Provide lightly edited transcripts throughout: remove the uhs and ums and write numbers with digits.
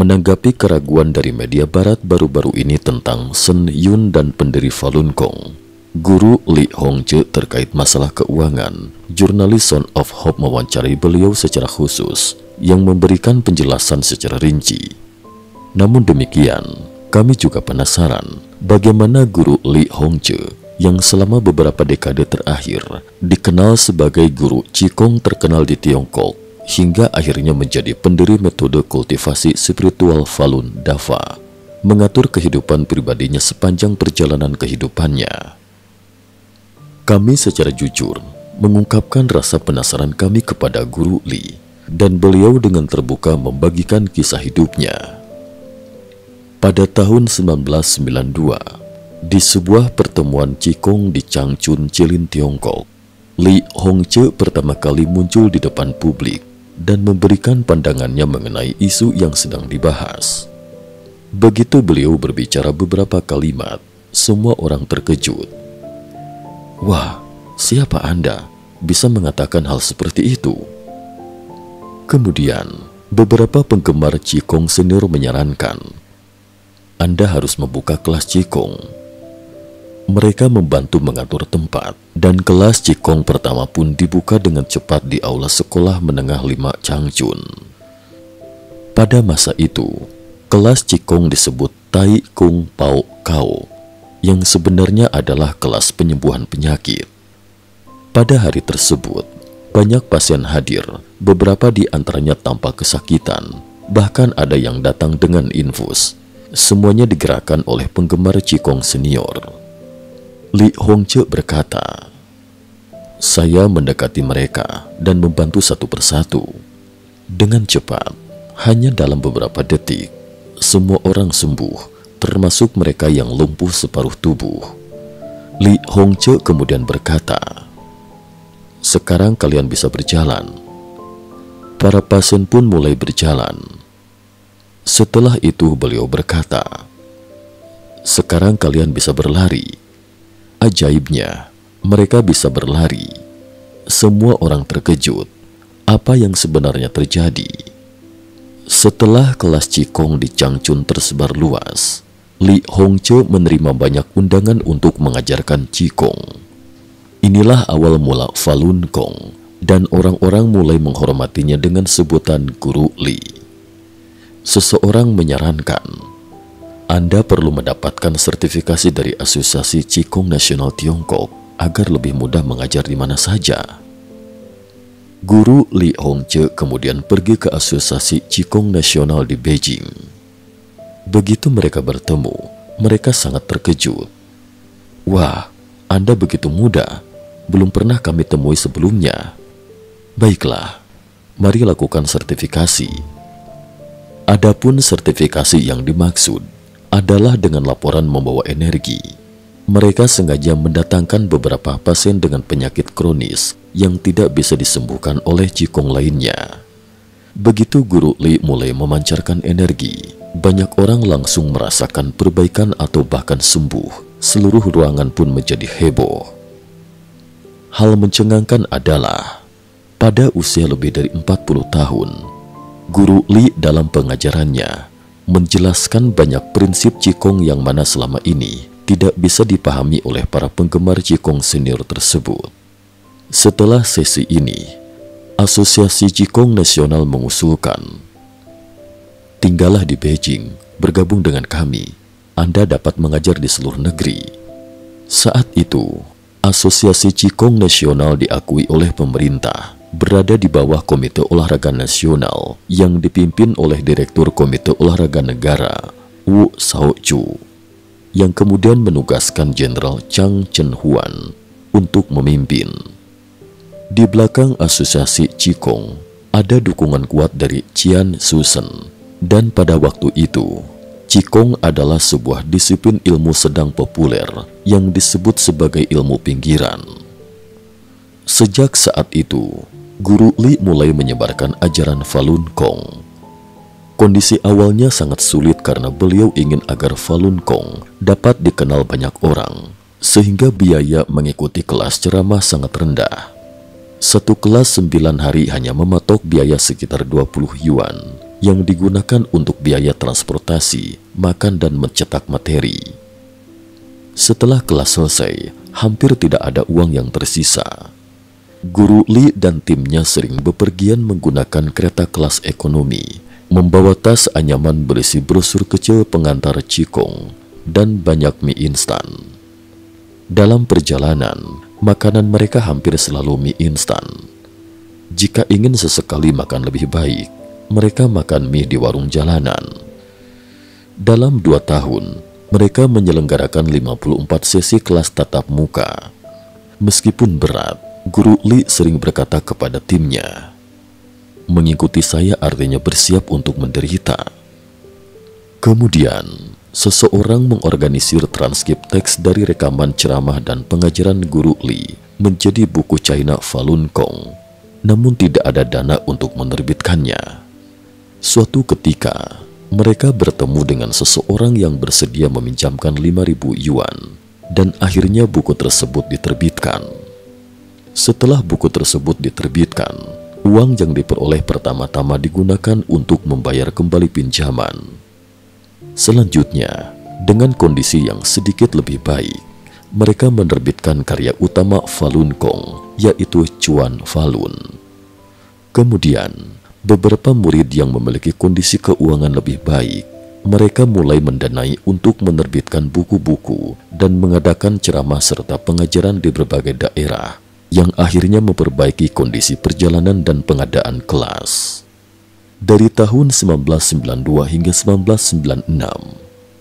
Menanggapi keraguan dari media barat baru-baru ini tentang Shen Yun dan pendiri Falun Gong, Guru Li Hongzhi terkait masalah keuangan, jurnalis Son of Hope mewawancarai beliau secara khusus yang memberikan penjelasan secara rinci. Namun demikian, kami juga penasaran bagaimana Guru Li Hongzhi yang selama beberapa dekade terakhir dikenal sebagai guru Qigong terkenal di Tiongkok hingga akhirnya menjadi pendiri metode kultivasi spiritual Falun Dafa, mengatur kehidupan pribadinya sepanjang perjalanan kehidupannya. Kami secara jujur mengungkapkan rasa penasaran kami kepada Guru Li, dan beliau dengan terbuka membagikan kisah hidupnya. Pada tahun 1992, di sebuah pertemuan Qigong di Changchun, Jilin, Tiongkok, Li Hongzhi pertama kali muncul di depan publik dan memberikan pandangannya mengenai isu yang sedang dibahas. Begitu beliau berbicara beberapa kalimat, semua orang terkejut. "Wah, siapa Anda bisa mengatakan hal seperti itu?" Kemudian, beberapa penggemar Qigong senior menyarankan, "Anda harus membuka kelas Qigong." Mereka membantu mengatur tempat, dan kelas Qigong pertama pun dibuka dengan cepat di aula sekolah menengah 5 Changchun. Pada masa itu, kelas Qigong disebut Tai Kung Pao Kao, yang sebenarnya adalah kelas penyembuhan penyakit. Pada hari tersebut, banyak pasien hadir, beberapa di antaranya tanpa kesakitan, bahkan ada yang datang dengan infus. Semuanya digerakkan oleh penggemar Qigong senior. Li Hongzhi berkata, "Saya mendekati mereka dan membantu satu persatu. Dengan cepat, hanya dalam beberapa detik, semua orang sembuh, termasuk mereka yang lumpuh separuh tubuh." Li Hongzhi kemudian berkata, "Sekarang kalian bisa berjalan." Para pasien pun mulai berjalan. Setelah itu beliau berkata, "Sekarang kalian bisa berlari." Ajaibnya, mereka bisa berlari. Semua orang terkejut. Apa yang sebenarnya terjadi? Setelah kelas Qigong di Changchun tersebar luas, Li Hongzhi menerima banyak undangan untuk mengajarkan Qigong. Inilah awal mula Falun Gong, dan orang-orang mulai menghormatinya dengan sebutan Guru Li. Seseorang menyarankan, "Anda perlu mendapatkan sertifikasi dari Asosiasi Qigong Nasional Tiongkok agar lebih mudah mengajar di mana saja." Guru Li Hongzhi kemudian pergi ke Asosiasi Qigong Nasional di Beijing. Begitu mereka bertemu, mereka sangat terkejut. "Wah, Anda begitu muda, belum pernah kami temui sebelumnya. Baiklah, mari lakukan sertifikasi." Adapun sertifikasi yang dimaksud adalah dengan laporan membawa energi. Mereka sengaja mendatangkan beberapa pasien dengan penyakit kronis yang tidak bisa disembuhkan oleh Qigong lainnya. Begitu Guru Li mulai memancarkan energi, banyak orang langsung merasakan perbaikan atau bahkan sembuh. Seluruh ruangan pun menjadi heboh. Hal mencengangkan adalah, pada usia lebih dari 40 tahun, Guru Li dalam pengajarannya menjelaskan banyak prinsip Qigong yang mana selama ini tidak bisa dipahami oleh para penggemar Qigong senior tersebut. Setelah sesi ini, Asosiasi Qigong Nasional mengusulkan, "Tinggallah di Beijing, bergabung dengan kami. Anda dapat mengajar di seluruh negeri." Saat itu, Asosiasi Qigong Nasional diakui oleh pemerintah, berada di bawah Komite Olahraga Nasional yang dipimpin oleh Direktur Komite Olahraga Negara, Wu Shaochu, yang kemudian menugaskan Jenderal Chang Chen-huan untuk memimpin. Di belakang Asosiasi Qigong, ada dukungan kuat dari Qian Shusen, dan pada waktu itu, Qigong adalah sebuah disiplin ilmu sedang populer yang disebut sebagai ilmu pinggiran. Sejak saat itu, Guru Li mulai menyebarkan ajaran Falun Gong. Kondisi awalnya sangat sulit karena beliau ingin agar Falun Gong dapat dikenal banyak orang, sehingga biaya mengikuti kelas ceramah sangat rendah. Satu kelas 9 hari hanya mematok biaya sekitar 20 yuan, yang digunakan untuk biaya transportasi, makan, dan mencetak materi. Setelah kelas selesai, hampir tidak ada uang yang tersisa. Guru Li dan timnya sering bepergian menggunakan kereta kelas ekonomi, membawa tas anyaman berisi brosur kecil pengantar Qigong dan banyak mie instan. Dalam perjalanan, makanan mereka hampir selalu mie instan. Jika ingin sesekali makan lebih baik, mereka makan mie di warung jalanan. Dalam 2 tahun, mereka menyelenggarakan 54 sesi kelas tatap muka. Meskipun berat, Guru Li sering berkata kepada timnya, "Mengikuti saya artinya bersiap untuk menderita." Kemudian, seseorang mengorganisir transkrip teks dari rekaman ceramah dan pengajaran Guru Li menjadi buku China Falun Gong, namun tidak ada dana untuk menerbitkannya. Suatu ketika, mereka bertemu dengan seseorang yang bersedia meminjamkan 5.000 yuan, dan akhirnya buku tersebut diterbitkan. Setelah buku tersebut diterbitkan, uang yang diperoleh pertama-tama digunakan untuk membayar kembali pinjaman. Selanjutnya, dengan kondisi yang sedikit lebih baik, mereka menerbitkan karya utama Falun Gong, yaitu Chuan Falun. Kemudian, beberapa murid yang memiliki kondisi keuangan lebih baik, mereka mulai mendanai untuk menerbitkan buku-buku dan mengadakan ceramah serta pengajaran di berbagai daerah, yang akhirnya memperbaiki kondisi perjalanan dan pengadaan kelas. Dari tahun 1992 hingga 1996,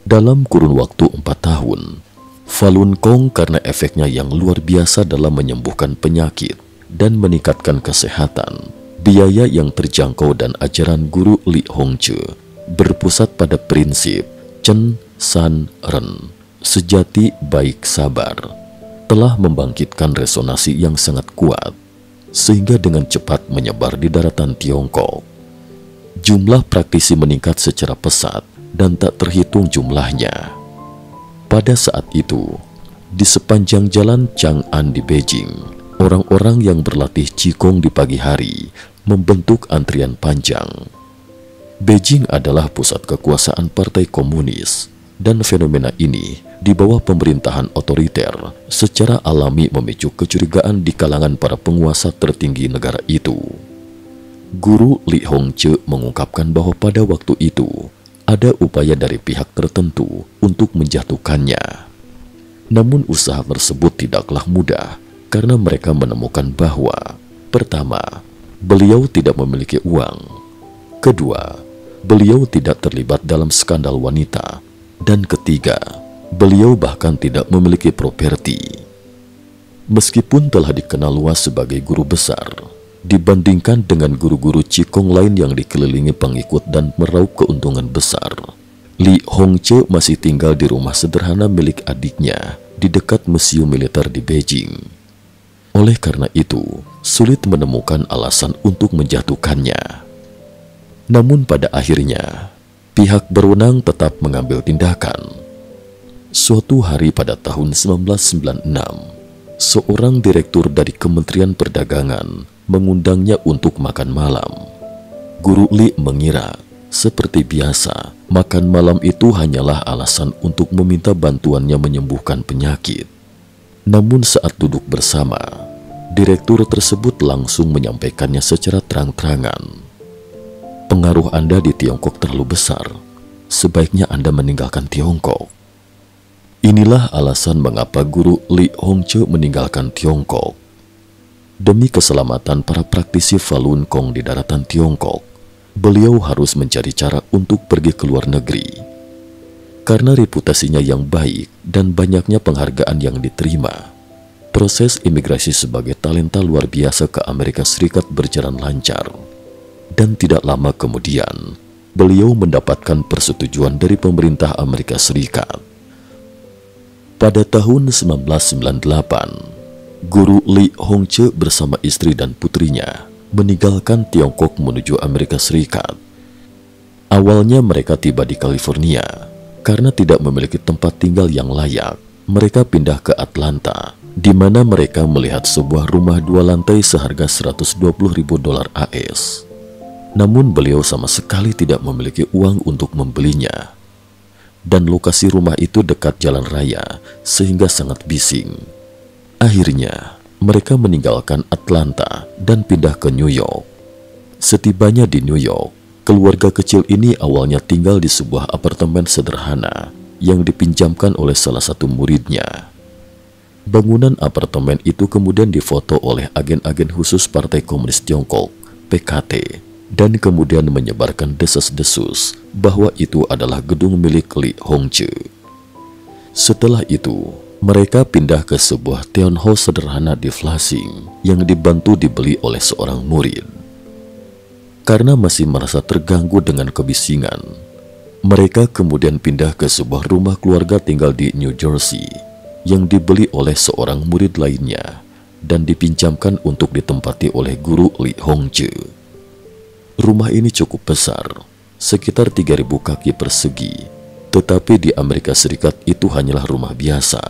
dalam kurun waktu 4 tahun, Falun Gong karena efeknya yang luar biasa dalam menyembuhkan penyakit dan meningkatkan kesehatan, biaya yang terjangkau dan ajaran Guru Li Hongzhi berpusat pada prinsip Chen San Ren, sejati baik sabar, telah membangkitkan resonansi yang sangat kuat, sehingga dengan cepat menyebar di daratan Tiongkok. Jumlah praktisi meningkat secara pesat dan tak terhitung jumlahnya. Pada saat itu, di sepanjang jalan Chang'an di Beijing, orang-orang yang berlatih Qigong di pagi hari membentuk antrian panjang. Beijing adalah pusat kekuasaan Partai Komunis, dan fenomena ini di bawah pemerintahan otoriter secara alami memicu kecurigaan di kalangan para penguasa tertinggi negara itu. Guru Li Hongzhi mengungkapkan bahwa pada waktu itu ada upaya dari pihak tertentu untuk menjatuhkannya. Namun usaha tersebut tidaklah mudah karena mereka menemukan bahwa pertama, beliau tidak memiliki uang. Kedua, beliau tidak terlibat dalam skandal wanita. Dan ketiga, beliau bahkan tidak memiliki properti. Meskipun telah dikenal luas sebagai guru besar, dibandingkan dengan guru-guru Qigong lain yang dikelilingi pengikut dan meraup keuntungan besar, Li Hongzhi masih tinggal di rumah sederhana milik adiknya di dekat museum militer di Beijing. Oleh karena itu, sulit menemukan alasan untuk menjatuhkannya. Namun pada akhirnya, pihak berwenang tetap mengambil tindakan. Suatu hari pada tahun 1996, seorang direktur dari Kementerian Perdagangan mengundangnya untuk makan malam. Guru Li mengira, seperti biasa, makan malam itu hanyalah alasan untuk meminta bantuannya menyembuhkan penyakit. Namun saat duduk bersama, direktur tersebut langsung menyampaikannya secara terang-terangan. "Pengaruh Anda di Tiongkok terlalu besar. Sebaiknya Anda meninggalkan Tiongkok." Inilah alasan mengapa Guru Li Hongzhi meninggalkan Tiongkok. Demi keselamatan para praktisi Falun Gong di daratan Tiongkok, beliau harus mencari cara untuk pergi ke luar negeri. Karena reputasinya yang baik dan banyaknya penghargaan yang diterima, proses imigrasi sebagai talenta luar biasa ke Amerika Serikat berjalan lancar. Dan tidak lama kemudian, beliau mendapatkan persetujuan dari pemerintah Amerika Serikat. Pada tahun 1998, Guru Li Hongzhi bersama istri dan putrinya meninggalkan Tiongkok menuju Amerika Serikat. Awalnya mereka tiba di California. Karena tidak memiliki tempat tinggal yang layak, mereka pindah ke Atlanta, di mana mereka melihat sebuah rumah 2 lantai seharga $120.000 AS. Namun beliau sama sekali tidak memiliki uang untuk membelinya. Dan lokasi rumah itu dekat jalan raya sehingga sangat bising. Akhirnya mereka meninggalkan Atlanta dan pindah ke New York. Setibanya di New York, keluarga kecil ini awalnya tinggal di sebuah apartemen sederhana yang dipinjamkan oleh salah satu muridnya. Bangunan apartemen itu kemudian difoto oleh agen-agen khusus Partai Komunis Tiongkok, PKT, dan kemudian menyebarkan desas-desus bahwa itu adalah gedung milik Li Hongzhi. Setelah itu, mereka pindah ke sebuah townhouse sederhana di Flushing yang dibantu dibeli oleh seorang murid. Karena masih merasa terganggu dengan kebisingan, mereka kemudian pindah ke sebuah rumah keluarga tinggal di New Jersey yang dibeli oleh seorang murid lainnya dan dipinjamkan untuk ditempati oleh guru Li Hongzhi. Rumah ini cukup besar, sekitar 3.000 kaki persegi, tetapi di Amerika Serikat itu hanyalah rumah biasa.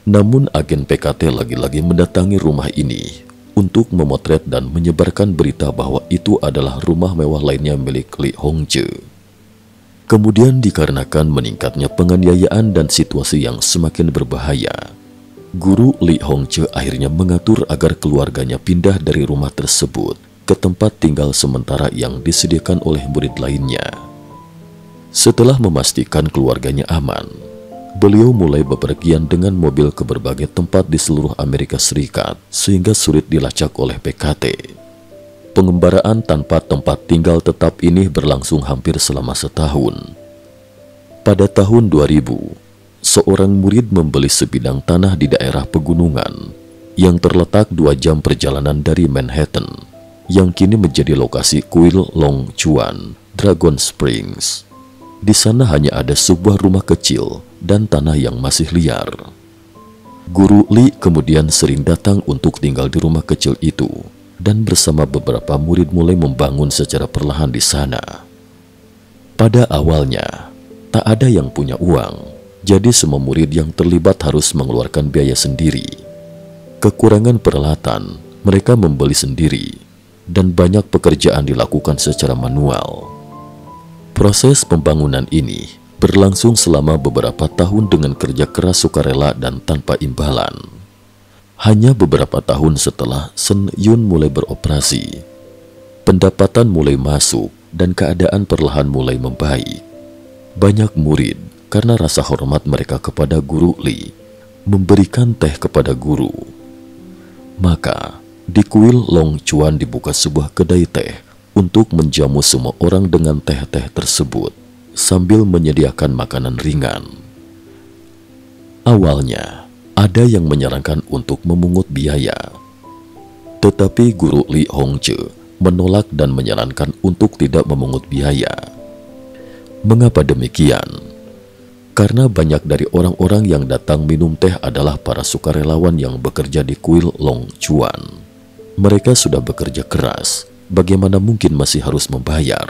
Namun agen PKT lagi-lagi mendatangi rumah ini untuk memotret dan menyebarkan berita bahwa itu adalah rumah mewah lainnya milik Li Hongzhi. Kemudian dikarenakan meningkatnya penganiayaan dan situasi yang semakin berbahaya, guru Li Hongzhi akhirnya mengatur agar keluarganya pindah dari rumah tersebut ke tempat tinggal sementara yang disediakan oleh murid lainnya. Setelah memastikan keluarganya aman, beliau mulai bepergian dengan mobil ke berbagai tempat di seluruh Amerika Serikat sehingga sulit dilacak oleh PKT. Pengembaraan tanpa tempat tinggal tetap ini berlangsung hampir selama setahun. Pada tahun 2000, seorang murid membeli sebidang tanah di daerah pegunungan yang terletak 2 jam perjalanan dari Manhattan, yang kini menjadi lokasi kuil Long Chuan, Dragon Springs. Di sana hanya ada sebuah rumah kecil dan tanah yang masih liar. Guru Li kemudian sering datang untuk tinggal di rumah kecil itu, dan bersama beberapa murid mulai membangun secara perlahan di sana. Pada awalnya, tak ada yang punya uang, jadi semua murid yang terlibat harus mengeluarkan biaya sendiri. Kekurangan peralatan, mereka membeli sendiri, dan banyak pekerjaan dilakukan secara manual. Proses pembangunan ini berlangsung selama beberapa tahun dengan kerja keras sukarela dan tanpa imbalan. Hanya beberapa tahun setelah Sen Yun mulai beroperasi, pendapatan mulai masuk dan keadaan perlahan mulai membaik. Banyak murid, karena rasa hormat mereka kepada guru Li, memberikan teh kepada guru. Maka di kuil Long Chuan dibuka sebuah kedai teh untuk menjamu semua orang dengan teh-teh tersebut sambil menyediakan makanan ringan. Awalnya, ada yang menyarankan untuk memungut biaya, tetapi guru Li Hongzhi menolak dan menyarankan untuk tidak memungut biaya. Mengapa demikian? Karena banyak dari orang-orang yang datang minum teh adalah para sukarelawan yang bekerja di kuil Long Chuan. Mereka sudah bekerja keras, bagaimana mungkin masih harus membayar?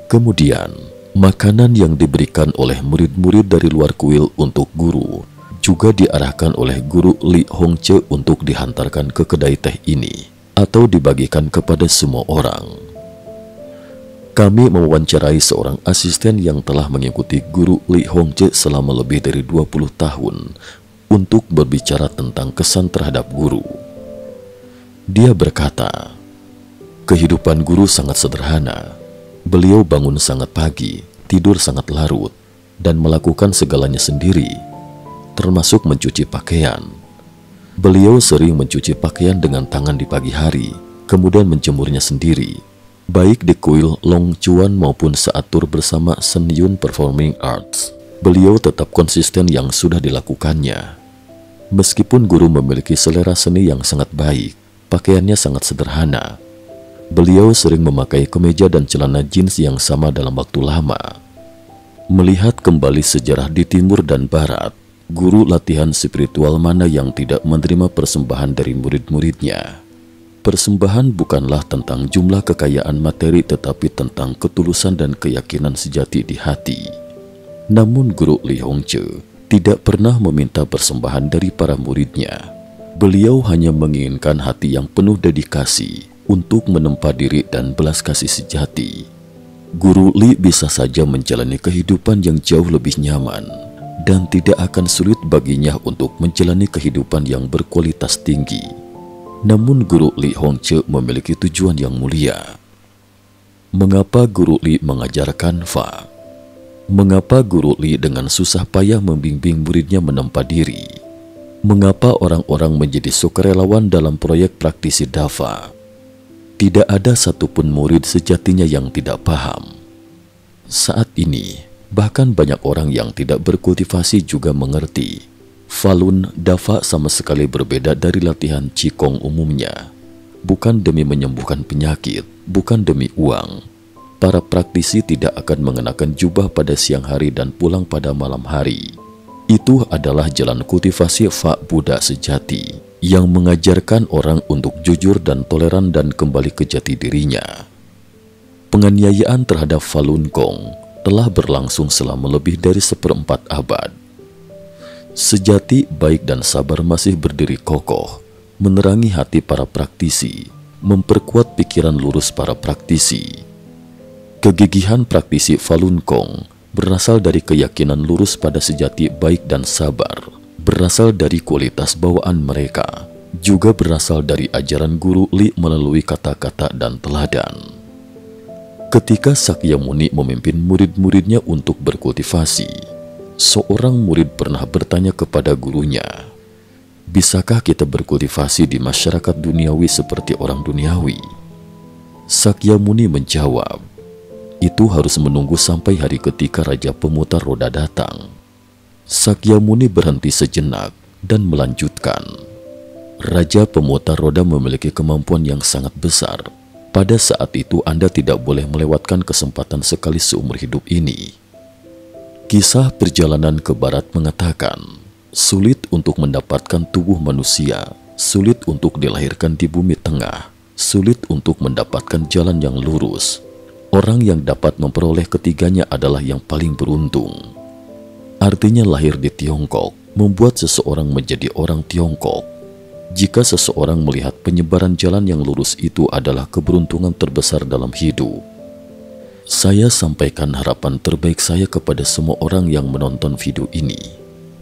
Kemudian, makanan yang diberikan oleh murid-murid dari luar kuil untuk guru juga diarahkan oleh guru Li Hongzhi untuk dihantarkan ke kedai teh ini atau dibagikan kepada semua orang. Kami mewawancarai seorang asisten yang telah mengikuti guru Li Hongzhi selama lebih dari 20 tahun untuk berbicara tentang kesan terhadap guru. Dia berkata, kehidupan guru sangat sederhana. Beliau bangun sangat pagi, tidur sangat larut, dan melakukan segalanya sendiri, termasuk mencuci pakaian. Beliau sering mencuci pakaian dengan tangan di pagi hari, kemudian menjemurnya sendiri, baik di kuil Long Chuan maupun saat tur bersama Sen Yun Performing Arts. Beliau tetap konsisten yang sudah dilakukannya. Meskipun guru memiliki selera seni yang sangat baik, pakaiannya sangat sederhana. Beliau sering memakai kemeja dan celana jeans yang sama dalam waktu lama. Melihat kembali sejarah di timur dan barat, guru latihan spiritual mana yang tidak menerima persembahan dari murid-muridnya? Persembahan bukanlah tentang jumlah kekayaan materi, tetapi tentang ketulusan dan keyakinan sejati di hati. Namun guru Li Hongzhi tidak pernah meminta persembahan dari para muridnya. Beliau hanya menginginkan hati yang penuh dedikasi untuk menempa diri dan belas kasih sejati, Guru Li bisa saja menjalani kehidupan yang jauh lebih nyaman dan tidak akan sulit baginya untuk menjalani kehidupan yang berkualitas tinggi. Namun Guru Li Hongzhi memiliki tujuan yang mulia. Mengapa Guru Li mengajarkan Fa? Mengapa Guru Li dengan susah payah membimbing muridnya menempa diri? Mengapa orang-orang menjadi sukarelawan dalam proyek praktisi Dafa? Tidak ada satupun murid sejatinya yang tidak paham. Saat ini, bahkan banyak orang yang tidak berkultivasi juga mengerti Falun Dafa sama sekali berbeda dari latihan Qigong umumnya. Bukan demi menyembuhkan penyakit, bukan demi uang. Para praktisi tidak akan mengenakan jubah pada siang hari dan pulang pada malam hari. Itu adalah jalan kultivasi Fa Buddha sejati yang mengajarkan orang untuk jujur dan toleran dan kembali ke jati dirinya. Penganiayaan terhadap Falun Gong telah berlangsung selama lebih dari 1/4 abad. Sejati, baik dan sabar masih berdiri kokoh, menerangi hati para praktisi, memperkuat pikiran lurus para praktisi. Kegigihan praktisi Falun Gong berasal dari keyakinan lurus pada sejati baik dan sabar, berasal dari kualitas bawaan mereka, juga berasal dari ajaran Guru Li melalui kata-kata dan teladan. Ketika Sakyamuni memimpin murid-muridnya untuk berkultivasi, seorang murid pernah bertanya kepada gurunya, "Bisakah kita berkultivasi di masyarakat duniawi seperti orang duniawi?" Sakyamuni menjawab, "Itu harus menunggu sampai hari ketika Raja Pemutar Roda datang." Sakyamuni berhenti sejenak dan melanjutkan, "Raja Pemutar Roda memiliki kemampuan yang sangat besar. Pada saat itu Anda tidak boleh melewatkan kesempatan sekali seumur hidup ini." Kisah perjalanan ke barat mengatakan, sulit untuk mendapatkan tubuh manusia, sulit untuk dilahirkan di bumi tengah, sulit untuk mendapatkan jalan yang lurus. Orang yang dapat memperoleh ketiganya adalah yang paling beruntung. Artinya lahir di Tiongkok membuat seseorang menjadi orang Tiongkok. Jika seseorang melihat penyebaran jalan yang lurus itu adalah keberuntungan terbesar dalam hidup. Saya sampaikan harapan terbaik saya kepada semua orang yang menonton video ini.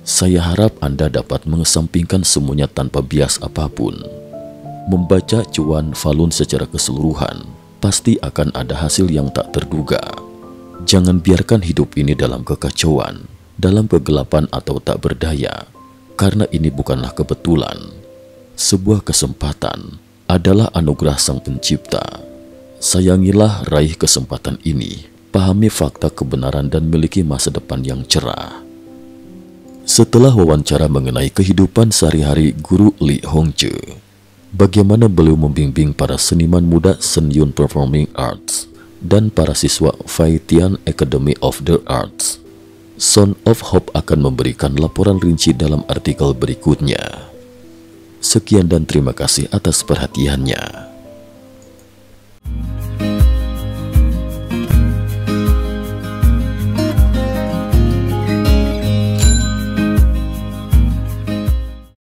Saya harap Anda dapat mengesampingkan semuanya tanpa bias apapun. Membaca cuan Falun secara keseluruhan pasti akan ada hasil yang tak terduga. Jangan biarkan hidup ini dalam kekacauan, dalam kegelapan atau tak berdaya, karena ini bukanlah kebetulan. Sebuah kesempatan adalah anugerah Sang Pencipta. Sayangilah raih kesempatan ini, pahami fakta kebenaran dan miliki masa depan yang cerah. Setelah wawancara mengenai kehidupan sehari-hari Guru Li Hongzhi, bagaimana beliau membimbing para seniman muda Sen Yun Performing Arts dan para siswa Fai Tian Academy of the Arts, Son of Hope akan memberikan laporan rinci dalam artikel berikutnya. Sekian dan terima kasih atas perhatiannya.